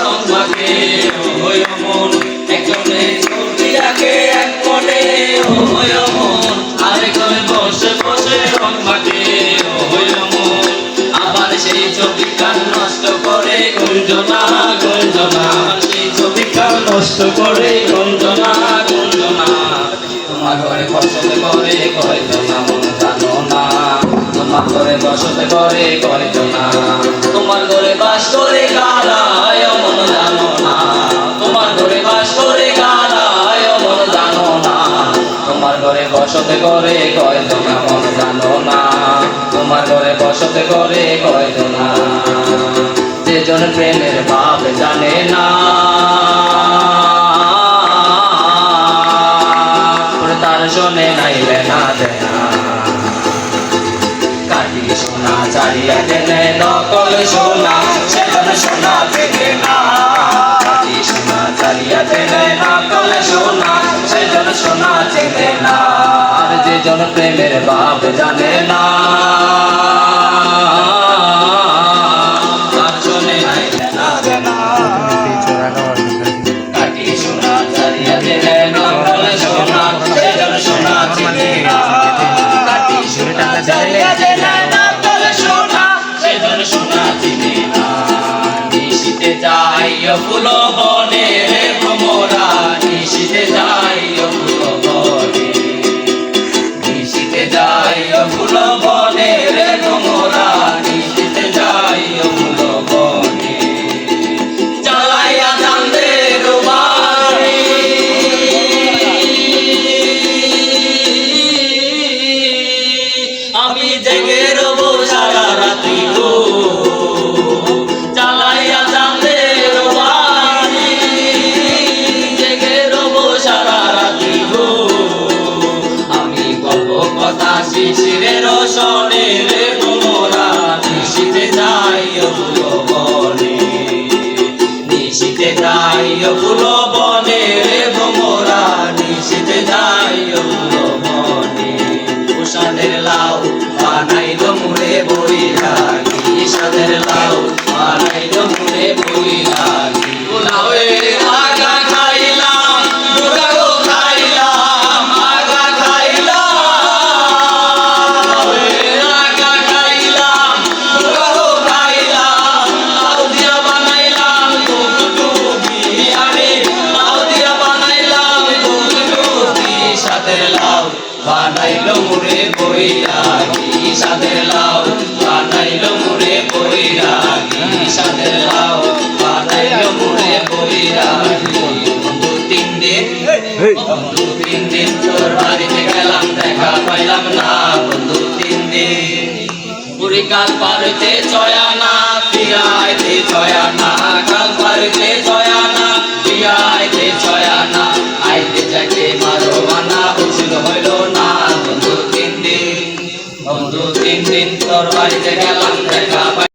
রং মাখে ওই অমন একজনে ছবি আঁকে এক মনে ওই অমন আরেকজনে বসে বসে রং মাখে ওই অমন আবার সেই ছবি কান নষ্ট করে গুঞ্জনা গুঞ্জনা আবার সেই ছবি কান নষ্ট করে গুঞ্জনা গুঞ্জনা তোমার ঘরে বসতে করে কয়জনা মন জানো না তোমার ঘরে বসতে করে কয়জনা তোমার ঘরে বাস করে কারা মন জানো না তোমার ঘরে বাস করে কারা মন জানো না তোমার ঘরে বসতে করে কয়জনা মন জানো না তোমার ঘরে বসতে করে কয়জনা যেজন প্রেমের ভাব জানে না তার শোনে নাইলে না দেনা কাটি সোনা চারিয়া দেনে নকল সোনা সেজন সোনা দেনে না কাটি সোনা চারিয়া দেনে নকল সোনা সেজন সোনা চেনে না আর যেজন প্রেমের ভাব জানে না তার শোনে নাইলে না দেনা কাটি সোনা চারিয়া দেনে নকল সোনা সেজন সোনা চেনে না কাটি সোনা চারিয়া দেনে নকল সোনা সেজন সোনা চেনে না নিশিতে যাই ফুল বনে রে ভ্রমরা নিশিতে যাই ফুল বনে নিশিতে যাই ফুল বনে রে ভ্রমরা নিশিতে যাই ফুল বনে চালাইয়া চাঁদের বাড়ি আমি জেগে রব সারা রাতি গো চালাইয়া চাঁদের বাড়ি জেগে রব সারা রাতি গো আমি গল্প কথা শিশিরের সনে রে তোমরা নিশিতে যাই ফুল বনে নিশিতে যাই ফুল বনে রে তোমরা নিশিতে যাই ফুল বনে উষাদের লাউ বানাইল মুড়ে বই লাগি সাদের লাউ বানাইল মুড়ে বই লাগি লাউয়ের আগা খাইলাম মুড়াগো খাইলাম আগা খাইলাম লাউয়ের আগা খাইলাম মুড়াগো খাইলাম লাউ দিয়া বানাইলাম গুগডুবি আরে লাউ দিয়া বানাইলাম গুগডুবি সাদের লাউ বানাইল মুড়ে বই লাগি সাদের লাউ বানাইল মুড়ে বই লাগি সাদের লাউ বানাইল মুড়ে বই লাগি বন্ধু তিন দিন তোর বাড়িতে গেলাম দেখা পাইলাম না বন্ধু তিন দিন পুরি কাল পারতে চয়ানা পিয়াইতে চয়ানা কাল পারতে চয়ানা পিয়াইতে চয়ানা আইতে যাইতে মারো মানা উচিত হইল না বন্ধু তিন দিন তোর বাড়িতে গেলাম